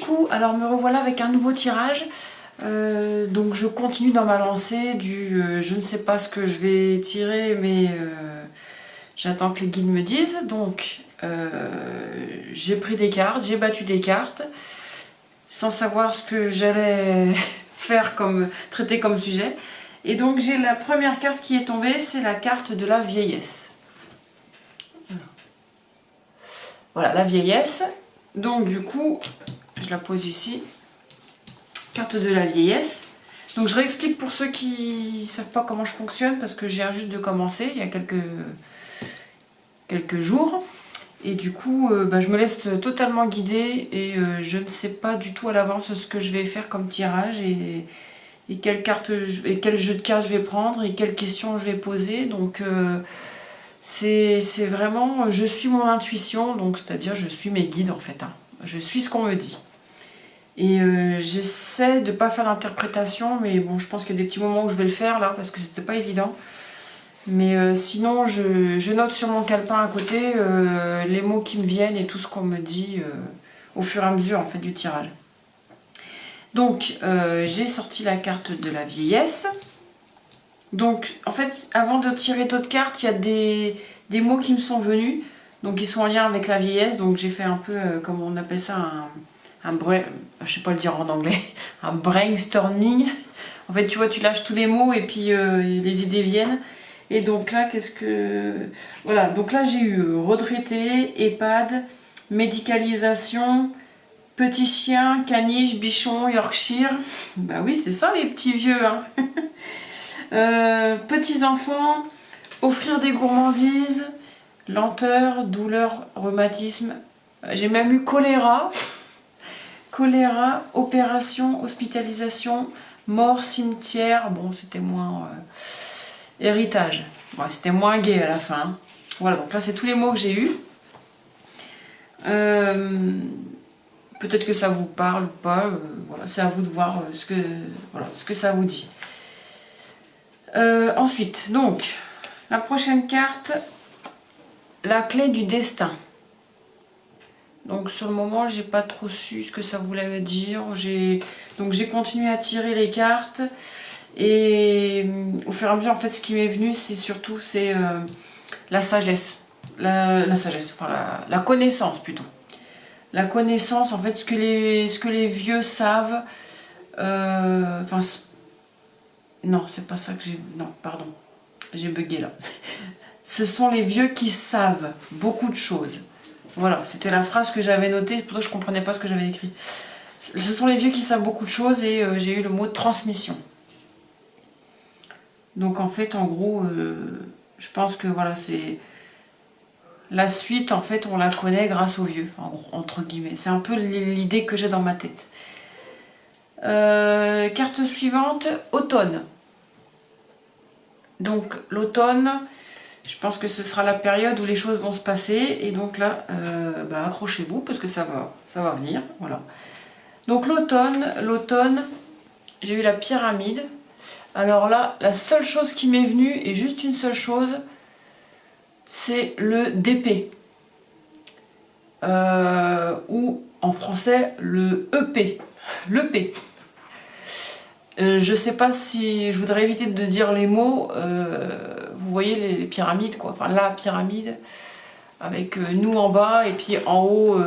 Coucou, alors me revoilà avec un nouveau tirage. Donc je continue dans ma lancée du je ne sais pas ce que je vais tirer, mais j'attends que les guides me disent. Donc j'ai pris des cartes, j'ai battu des cartes sans savoir ce que j'allais faire traiter comme sujet. Et donc j'ai la première carte qui est tombée, c'est la carte de la vieillesse. Voilà, la vieillesse. Donc du coup, je la pose ici. Carte de la vieillesse. Donc je réexplique pour ceux qui ne savent pas comment je fonctionne, parce que j'ai juste de commencer il y a quelques jours. Et du coup, je me laisse totalement guider et je ne sais pas du tout à l'avance ce que je vais faire comme tirage et quelle carte et quel jeu de cartes je vais prendre et quelles questions je vais poser. Donc c'est vraiment, je suis mon intuition, donc c'est-à-dire je suis mes guides en fait. Je suis ce qu'on me dit. Et j'essaie de ne pas faire d'interprétation, mais bon, je pense qu'il y a des petits moments où je vais le faire là, parce que c'était pas évident. Mais sinon, je note sur mon calepin à côté les mots qui me viennent et tout ce qu'on me dit au fur et à mesure en fait du tirage. Donc, j'ai sorti la carte de la vieillesse. Donc, en fait, avant de tirer d'autres cartes, il y a des mots qui me sont venus, donc ils sont en lien avec la vieillesse. Donc, j'ai fait un peu, comme on appelle ça, je sais pas le dire en anglais, un brainstorming. En fait, tu vois, tu lâches tous les mots et puis les idées viennent. Et donc là, voilà, donc là j'ai eu retraité, EHPAD, médicalisation, petit chien, caniche, bichon, Yorkshire. Bah oui, c'est ça les petits vieux, hein. Petits enfants, offrir des gourmandises, lenteur, douleur, rhumatisme. J'ai même eu choléra. Choléra, opération, hospitalisation, mort, cimetière. Bon, c'était moins... héritage. Ouais, c'était moins gai à la fin. Voilà, donc là, c'est tous les mots que j'ai eus. Peut-être que ça vous parle ou pas. Voilà, c'est à vous de voir ce que ça vous dit. Ensuite, donc, la prochaine carte, la clé du destin. Donc sur le moment, j'ai pas trop su ce que ça voulait dire. Donc j'ai continué à tirer les cartes. Et au fur et à mesure, en fait, ce qui m'est venu, c'est surtout la sagesse. La sagesse, enfin la connaissance plutôt. La connaissance, en fait, ce que les vieux savent. Non, c'est pas ça que j'ai... Non, pardon. J'ai bugué là. Ce sont les vieux qui savent beaucoup de choses. Voilà, c'était la phrase que j'avais notée, pour ça je comprenais pas ce que j'avais écrit. Ce sont les vieux qui savent beaucoup de choses et j'ai eu le mot transmission. Donc en fait, en gros, je pense que voilà, c'est la suite, en fait, on la connaît grâce aux vieux, en gros, entre guillemets. C'est un peu l'idée que j'ai dans ma tête. Carte suivante, automne. Donc l'automne, je pense que ce sera la période où les choses vont se passer. Et donc là, accrochez-vous parce que ça va venir. Voilà. Donc l'automne, j'ai eu la pyramide. Alors là, la seule chose qui m'est venue, et juste une seule chose, c'est le d'épée. Ou en français, le EP. L'EP. Je sais pas si je voudrais éviter de dire les mots. Vous voyez les pyramides, quoi. Enfin, la pyramide, avec nous en bas, et puis en haut,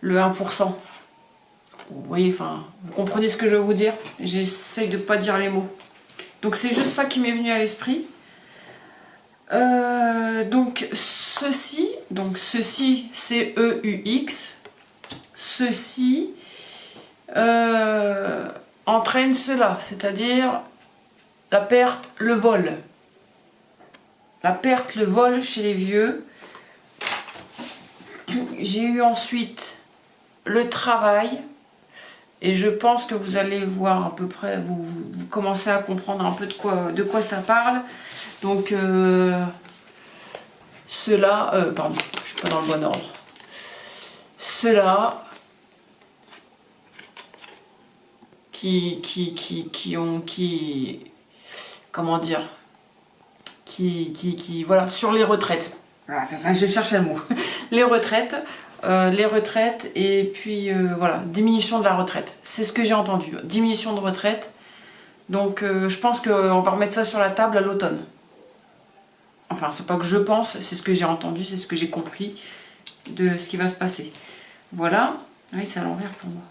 le 1%. Vous voyez, enfin, vous comprenez ce que je veux vous dire. J'essaye de pas dire les mots. Donc c'est juste ça qui m'est venu à l'esprit. Donc ceci, C-E-U-X, ceci entraîne cela, c'est-à-dire la perte, le vol. La perte, le vol chez les vieux. J'ai eu ensuite le travail. Et je pense que vous allez voir à peu près, vous commencez à comprendre un peu de quoi ça parle. Donc, pardon, je suis pas dans le bon ordre. Ceux-là comment dire, voilà, sur les retraites. Voilà, c'est ça, je cherchais le mot. Les retraites, les retraites et puis voilà, diminution de la retraite. C'est ce que j'ai entendu, diminution de retraite. Donc je pense qu'on va remettre ça sur la table à l'automne. Enfin, c'est pas que je pense, c'est ce que j'ai entendu, c'est ce que j'ai compris de ce qui va se passer. Voilà. Oui, c'est à l'envers pour moi.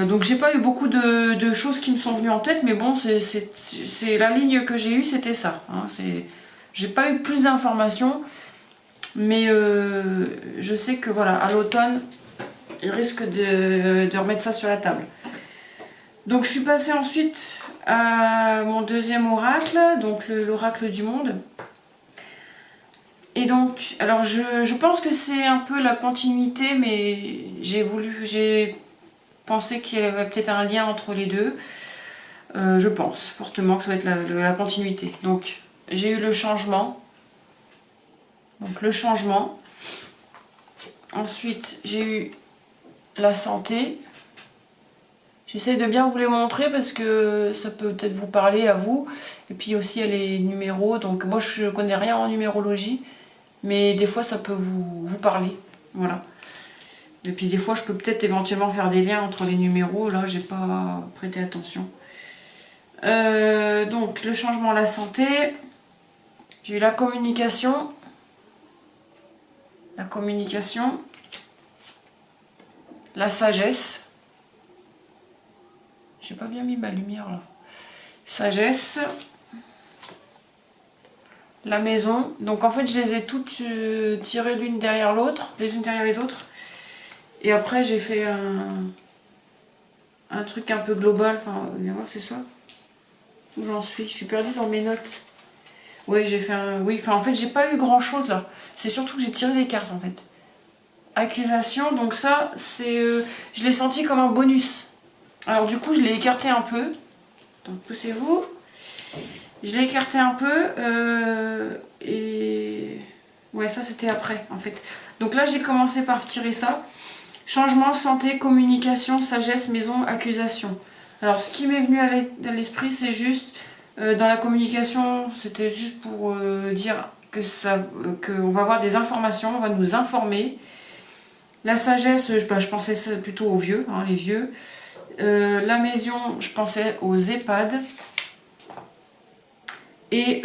Donc j'ai pas eu beaucoup de choses qui me sont venues en tête, mais bon, c'est la ligne que j'ai eue, c'était ça. Hein, j'ai pas eu plus d'informations, mais je sais que voilà, à l'automne, ils risquent de remettre ça sur la table. Donc je suis passée ensuite à mon deuxième oracle, donc l'oracle du monde. Et donc, alors je pense que c'est un peu la continuité, mais j'ai pensé qu'il y avait peut-être un lien entre les deux. Je pense fortement que ça va être la continuité. Donc j'ai eu le changement. Donc le changement. Ensuite j'ai eu la santé. J'essaie de bien vous les montrer parce que ça peut peut-être vous parler à vous. Et puis aussi il y a les numéros. Donc moi je connais rien en numérologie. Mais des fois ça peut vous parler. Voilà. Et puis des fois je peux peut-être éventuellement faire des liens entre les numéros. Là j'ai pas prêté attention. Donc le changement à la santé. J'ai eu la communication. La communication. La sagesse. J'ai pas bien mis ma lumière là. Sagesse. La maison. Donc en fait je les ai toutes tirées l'une derrière l'autre, les unes derrière les autres. Et après j'ai fait un truc un peu global. Enfin, viens voir, c'est ça. Où j'en suis? Je suis perdue dans mes notes. Oui, j'ai fait un... Oui, enfin en fait j'ai pas eu grand chose là. C'est surtout que j'ai tiré les cartes en fait. Accusation, donc ça c'est... je l'ai senti comme un bonus. Alors du coup je l'ai écarté un peu. Donc poussez-vous. Je l'ai écarté un peu et... Ouais, ça c'était après en fait. Donc là j'ai commencé par tirer ça. Changement, santé, communication, sagesse, maison, accusation. Alors ce qui m'est venu à l'esprit c'est juste... dans la communication, c'était juste pour dire qu'on va avoir des informations, on va nous informer. La sagesse, je pensais plutôt aux vieux, hein, les vieux. La maison, je pensais aux EHPAD. Et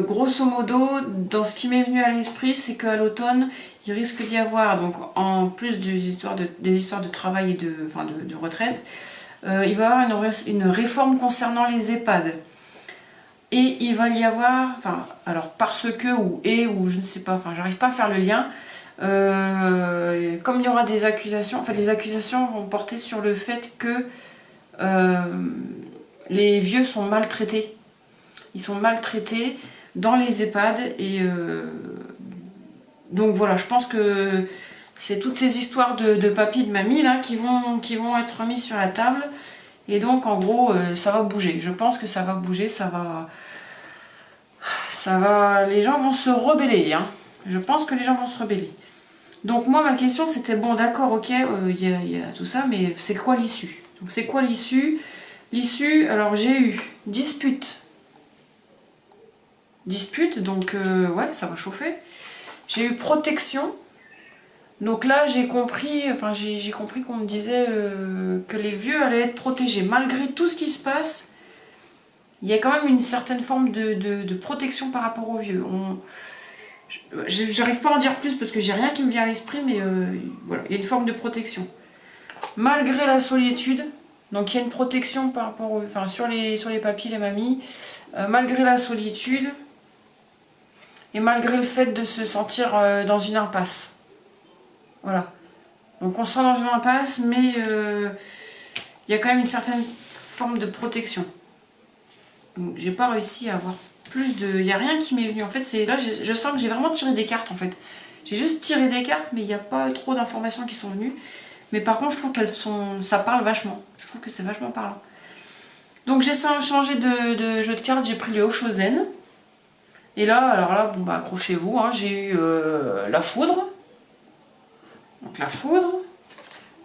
grosso modo, dans ce qui m'est venu à l'esprit, c'est qu'à l'automne, il risque d'y avoir, donc en plus des histoires de travail et de retraite, il va y avoir une réforme concernant les EHPAD. Et il va y avoir, enfin, alors parce que, ou je ne sais pas, enfin, j'arrive pas à faire le lien. Comme il y aura des accusations, en fait, les accusations vont porter sur le fait que les vieux sont maltraités. Ils sont maltraités dans les EHPAD et donc voilà, je pense que c'est toutes ces histoires de papy, de mamie là qui vont être mises sur la table. Et donc en gros ça va bouger, je pense que ça va bouger, les gens vont se rebeller, hein. Je pense que les gens vont se rebeller. Donc moi ma question c'était, bon d'accord, ok, il y a tout ça, mais c'est quoi l'issue? Donc c'est quoi l'issue? L'issue, alors j'ai eu dispute, donc ouais ça va chauffer. J'ai eu protection. Donc là j'ai compris qu'on me disait que les vieux allaient être protégés. Malgré tout ce qui se passe, il y a quand même une certaine forme de protection par rapport aux vieux. J'arrive pas à en dire plus parce que j'ai rien qui me vient à l'esprit, mais voilà, il y a une forme de protection. Malgré la solitude, donc il y a une protection par rapport sur les papis, les mamies, malgré la solitude et malgré le fait de se sentir dans une impasse. Voilà. Donc on se sent dans une impasse, mais il y a quand même une certaine forme de protection. Donc j'ai pas réussi à avoir plus de... Il n'y a rien qui m'est venu. En fait, là, je sens que j'ai vraiment tiré des cartes, en fait. J'ai juste tiré des cartes, mais il n'y a pas trop d'informations qui sont venues. Mais par contre, je trouve ça parle vachement. Je trouve que c'est vachement parlant. Donc j'ai changé de jeu de cartes, j'ai pris le Oshozen. Et là, alors là, bon bah accrochez-vous, hein, j'ai eu la foudre. Donc la foudre.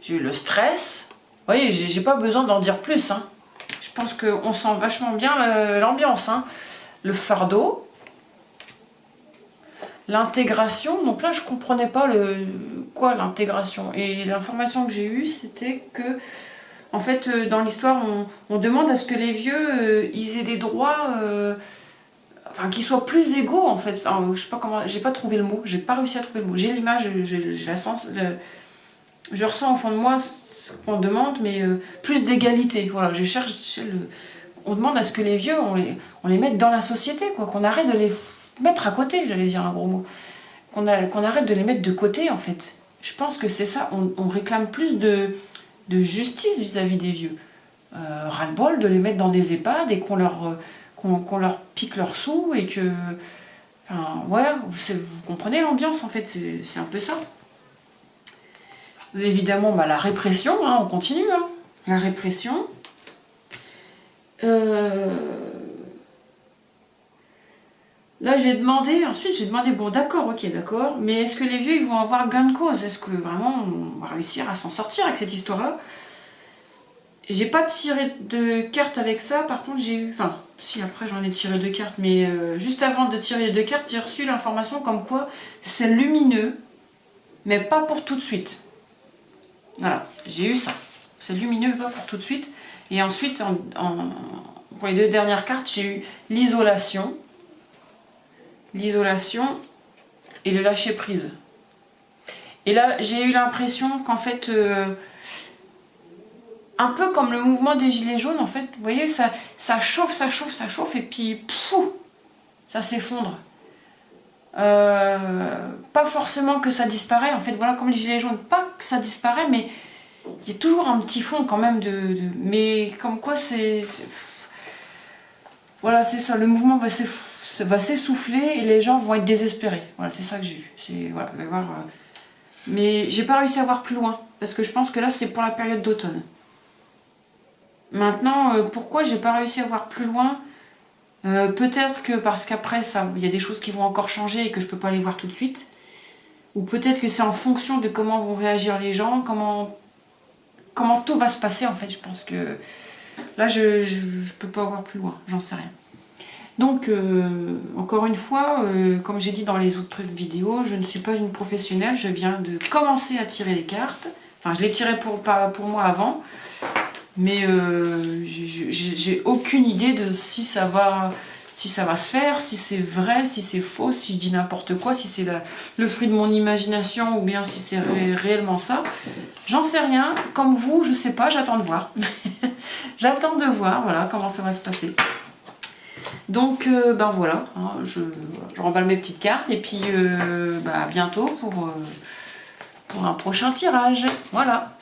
J'ai eu le stress. Vous voyez, j'ai pas besoin d'en dire plus, hein. Je pense qu'on sent vachement bien l'ambiance, hein. Le fardeau. L'intégration. Donc là, je comprenais pas quoi l'intégration? Et l'information que j'ai eue, c'était que, en fait, dans l'histoire, on demande à ce que les vieux, ils aient des droits, enfin, qu'ils soient plus égaux, en fait. Enfin, je sais pas comment, j'ai pas trouvé le mot, j'ai pas réussi à trouver le mot. J'ai l'image, j'ai la sens, je ressens au fond de moi ce qu'on demande, mais plus d'égalité. Voilà, je cherche on demande à ce que les vieux, on les mette dans la société, quoi, qu'on arrête de les mettre à côté, j'allais dire un gros mot. Qu'on arrête de les mettre de côté, en fait. Je pense que c'est ça, on réclame plus de justice vis-à-vis des vieux. Ras-le-bol de les mettre dans des EHPAD et qu'on leur pique leurs sous et que... Enfin, voilà, vous comprenez l'ambiance, en fait, c'est un peu ça. Évidemment, bah, la répression, hein, on continue. Hein. La répression. Là, ensuite j'ai demandé, bon d'accord, ok, d'accord, mais est-ce que les vieux ils vont avoir gain de cause? Est-ce que vraiment on va réussir à s'en sortir avec cette histoire-là? J'ai pas tiré de cartes avec ça, par contre j'ai eu... Enfin, si après j'en ai tiré 2 cartes, mais juste avant de tirer les 2 cartes, j'ai reçu l'information comme quoi c'est lumineux, mais pas pour tout de suite. Voilà, j'ai eu ça. C'est lumineux, mais pas pour tout de suite. Et ensuite, pour les 2 dernières cartes, j'ai eu l'isolation et le lâcher prise. Et là, j'ai eu l'impression qu'en fait, un peu comme le mouvement des gilets jaunes, en fait, vous voyez, ça chauffe, et puis, pouf, ça s'effondre. Pas forcément que ça disparaît, en fait, voilà, comme les gilets jaunes, pas que ça disparaît, mais il y a toujours un petit fond quand même mais comme quoi c'est... Voilà, c'est ça, le mouvement va s'essouffler et les gens vont être désespérés. Voilà, c'est ça que j'ai eu. Voilà, on va voir, mais j'ai pas réussi à voir plus loin, parce que je pense que là c'est pour la période d'automne. Maintenant, pourquoi j'ai pas réussi à voir plus loin? Peut-être que parce qu'après, il y a des choses qui vont encore changer et que je peux pas les voir tout de suite. Ou peut-être que c'est en fonction de comment vont réagir les gens, comment tout va se passer en fait. Je pense que là, je peux pas voir plus loin, j'en sais rien. Donc, encore une fois, comme j'ai dit dans les autres vidéos, je ne suis pas une professionnelle, je viens de commencer à tirer les cartes. Enfin, je les tirais pour moi avant, mais j'ai aucune idée de si ça va se faire, si c'est vrai, si c'est faux, si je dis n'importe quoi, si c'est le fruit de mon imagination ou bien si c'est réellement ça. J'en sais rien, comme vous, je sais pas, j'attends de voir. J'attends de voir, voilà, comment ça va se passer. Donc, ben voilà, hein, je remballe mes petites cartes et puis à bientôt pour un prochain tirage. Voilà.